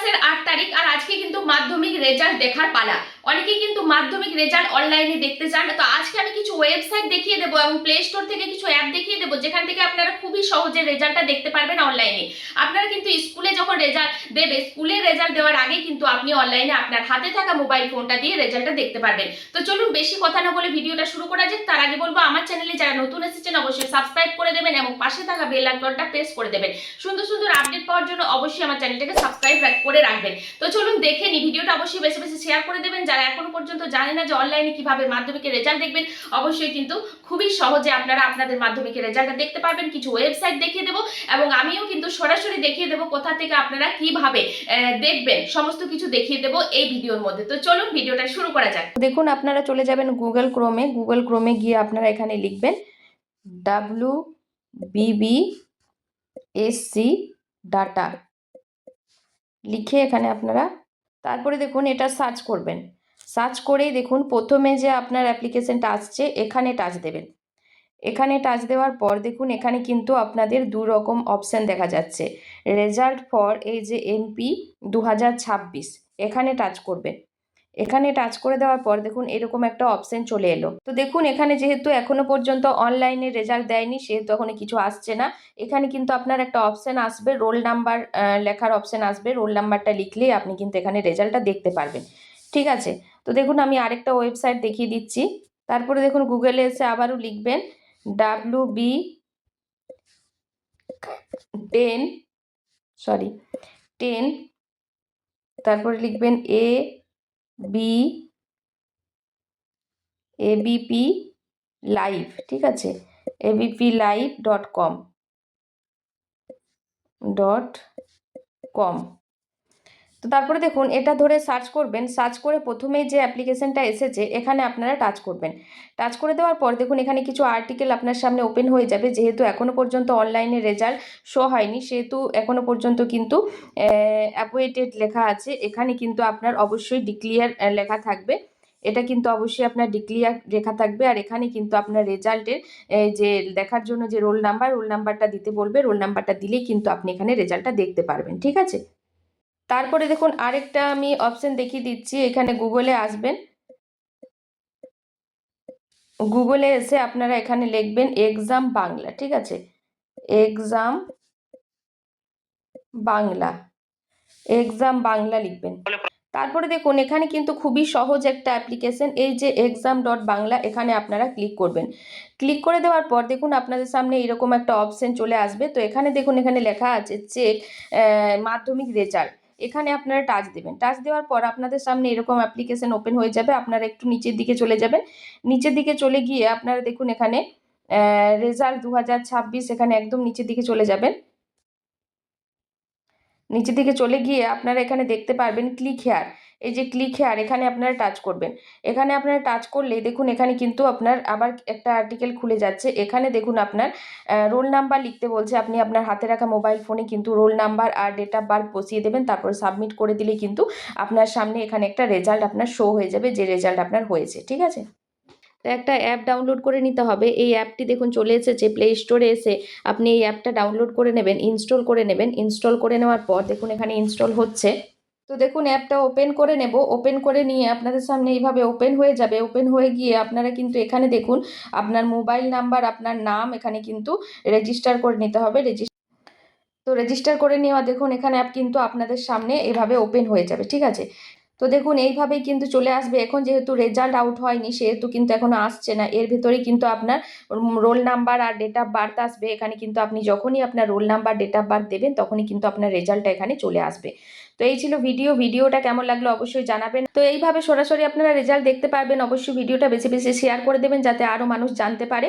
মাসের 8 তারিখ আর আজকে কিন্তু মাধ্যমিক রেজাল্ট দেখার পালা। অনেকেই কিন্তু মাধ্যমিক রেজাল্ট অনলাইনে দেখতে চান। তো আজকে আমি কিছু ওয়েবসাইট দেখিয়ে দেবো এবং প্লে স্টোর থেকে কিছু অ্যাপ দেখিয়ে দেবো যেখান থেকে আপনারা খুবই সহজে রেজাল্টটা দেখতে পারবেন অনলাইনে। আপনারা কিন্তু স্কুলে যখন রেজাল্ট দেবে, স্কুলে রেজাল্ট দেওয়ার আগে কিন্তু আপনি অনলাইনে আপনার হাতে থাকা মোবাইল ফোনটা দিয়ে রেজাল্টটা দেখতে পারবেন। তো চলুন বেশি কথা না বলে ভিডিওটা শুরু করা যাক। তার আগে বলবো, আমার চ্যানেলে যারা নতুন এসেছেন অবশ্যই সাবস্ক্রাইব করে দেবেন এবং পাশে থাকা বেল আইকনটা প্রেস করে দেবেন। সুন্দর সুন্দর আপডেট পাওয়ার জন্য অবশ্যই আমার চ্যানেলটাকে সাবস্ক্রাইব করে রাখবেন। তো চলুন দেখে নিই। ভিডিওটা অবশ্যই বেশি বেশি শেয়ার করে দেবেন। যারা এখনো পর্যন্ত জানে না যে অনলাইনে কিভাবে মাধ্যমিকের রেজাল্ট দেখবেন, অবশ্যই কিন্তু খুবই সহজে আপনারা আপনাদের মাধ্যমিকের রেজাল্টটা দেখতে পারবেন। কিছু ওয়েবসাইট দেখিয়ে দেবো এবং আমিও কিন্তু সরাসরি দেখিয়ে দেবো কোথা থেকে আপনারা কিভাবে দেখবেন, সমস্ত কিছু দেখিয়ে দেবো এই ভিডিওর মধ্যে। তো চলুন ভিডিওটা শুরু করা যাক। দেখুন, আপনারা চলে যাবেন গুগল ক্রোমে গিয়ে আপনারা এখানে লিখবেন WBBSC ডাটা লিখে এখানে আপনারা তারপরে দেখুন এটা সার্চ করবেন। সার্চ করেই দেখুন প্রথমে যে আপনার অ্যাপ্লিকেশনটা আসছে এখানে টাচ দেবেন। এখানে টাচ দেওয়ার পর দেখুন এখানে কিন্তু আপনাদের দু রকম অপশান দেখা যাচ্ছে। রেজাল্ট ফর এই যে MP 2026 এখানে টাচ করবেন। এখানে টাচ করে দেওয়ার পর দেখুন এরকম একটা অপশন চলে এলো। তো দেখুন এখানে যেহেতু এখনো পর্যন্ত অনলাইনে রেজাল্ট দেয়নি সেহেতু এখনো কিছু আসছে না। এখানে কিন্তু আপনার একটা অপশন আসবে, রোল নাম্বার লেখার অপশন আসবে। রোল নাম্বারটা লিখলেই আপনি কিন্তু এখানে রেজাল্টটা দেখতে পারবেন। ঠিক আছে, তো দেখুন আমি আরেকটা ওয়েবসাইট দেখিয়ে দিচ্ছি। তারপরে দেখুন গুগলে এসে আবারও লিখবেন WB10 তারপরে লিখবেন ABP লাইভ। ঠিক আছে, abplive.com তো তারপরে দেখুন এটা ধরে সার্চ করবেন। সার্চ করে প্রথমেই যে অ্যাপ্লিকেশনটা এসেছে এখানে আপনারা টাচ করবেন। টাচ করে দেওয়ার পর দেখুন এখানে কিছু আর্টিকেল আপনার সামনে ওপেন হয়ে যাবে। যেহেতু এখনও পর্যন্ত অনলাইনে রেজাল্ট শো হয়নি সেহেতু এখনও পর্যন্ত কিন্তু অ্যাওয়েটেড লেখা আছে। এখানে কিন্তু আপনার অবশ্যই ডিক্লিয়ার লেখা থাকবে। এটা কিন্তু অবশ্যই আপনার ডিক্লিয়ার লেখা থাকবে। আর এখানে কিন্তু আপনার রেজাল্টের যে দেখার জন্য যে রোল নাম্বারটা দিতে বলবে। রোল নাম্বারটা দিলেই কিন্তু আপনি এখানে রেজাল্টটা দেখতে পারবেন। ঠিক আছে, তারপরে দেখুন আরেকটা আমি অপশন দেখিয়ে দিচ্ছি। এখানে গুগলে আসবেন। গুগলে এসে আপনারা এখানে লিখবেন এক্সাম বাংলা। ঠিক আছে, এক্সাম বাংলা লিখবেন। তারপরে দেখুন এখানে কিন্তু খুবই সহজ একটা অ্যাপ্লিকেশন, এই যে exam.bangla এখানে আপনারা ক্লিক করবেন। ক্লিক করে দেওয়ার পর দেখুন আপনাদের সামনে এরকম একটা অপশন চলে আসবে। তো এখানে দেখুন এখানে লেখা আছে চেক মাধ্যমিক রেজাল্ট। এখানে আপনারা টাচ দেবেন। টাচ দেওয়ার পর আপনাদের সামনে এরকম অ্যাপ্লিকেশন ওপেন হয়ে যাবে। আপনারা একটু নিচের দিকে চলে যাবেন। নিচের দিকে চলে গিয়ে আপনারা দেখুন এখানে রেজাল্ট 2026 এখানে একদম নিচের দিকে চলে যাবেন। নিচের দিকে চলে গিয়ে আপনারা এখানে দেখতে পারবেন ক্লিক হেয়ার। এই যে ক্লিক হেয়ার এখানে আপনারা টাচ করবেন। এখানে আপনারা টাচ করলে দেখুন এখানে কিন্তু আপনার আবার একটা আর্টিকেল খুলে যাচ্ছে। এখানে দেখুন আপনার রোল নাম্বার লিখতে বলছে। আপনি আপনার হাতে রাখা মোবাইল ফোনে কিন্তু রোল নাম্বার আর ডেট অফ বার্থ বসিয়ে দেবেন। তারপর সাবমিট করে দিলেই কিন্তু আপনার সামনে এখানে একটা রেজাল্ট আপনার শো হয়ে যাবে, যে রেজাল্ট আপনার হয়েছে। ঠিক আছে, তো একটা অ্যাপ ডাউনলোড করে নিতে হবে। এই অ্যাপটি দেখুন চলে এসেছে প্লে স্টোরে। এসে আপনি এই অ্যাপটা ডাউনলোড করে নেবেন, ইনস্টল করে নেবেন। ইনস্টল করে নেওয়ার পর দেখুন এখানে ইনস্টল হচ্ছে। তো দেখুন অ্যাপটা ওপেন করে নেব। ওপেন করে নিয়ে আপনাদের সামনে এইভাবে ওপেন হয়ে যাবে। ওপেন হয়ে গিয়ে আপনারা কিন্তু এখানে দেখুন আপনার মোবাইল নাম্বার, আপনার নাম এখানে কিন্তু রেজিস্টার করে নিতে হবে। তো রেজিস্টার করে নেওয়া দেখুন এখানে অ্যাপ কিন্তু আপনাদের সামনে এভাবে ওপেন হয়ে যাবে। ঠিক আছে, তো দেখুন এইভাবেই কিন্তু চলে আসবে। এখন যেহেতু রেজাল্ট আউট হয়নি সেহেতু কিন্তু এখনও আসছে না। এর ভেতরেই কিন্তু আপনার রোল নাম্বার আর ডেট অফ বার্থ আসবে। এখানে কিন্তু আপনি যখনই আপনার roll number date of birth দেবেন তখনই কিন্তু আপনার রেজাল্টটা এখানে চলে আসবে। তো এই ছিল ভিডিওটা কেমন লাগলো অবশ্যই জানাবেন। তো এইভাবে সরাসরি আপনারা রেজাল্ট দেখতে পারবেন। অবশ্যই ভিডিওটা বেশি বেশি শেয়ার করে দেবেন যাতে আরও মানুষ জানতে পারে।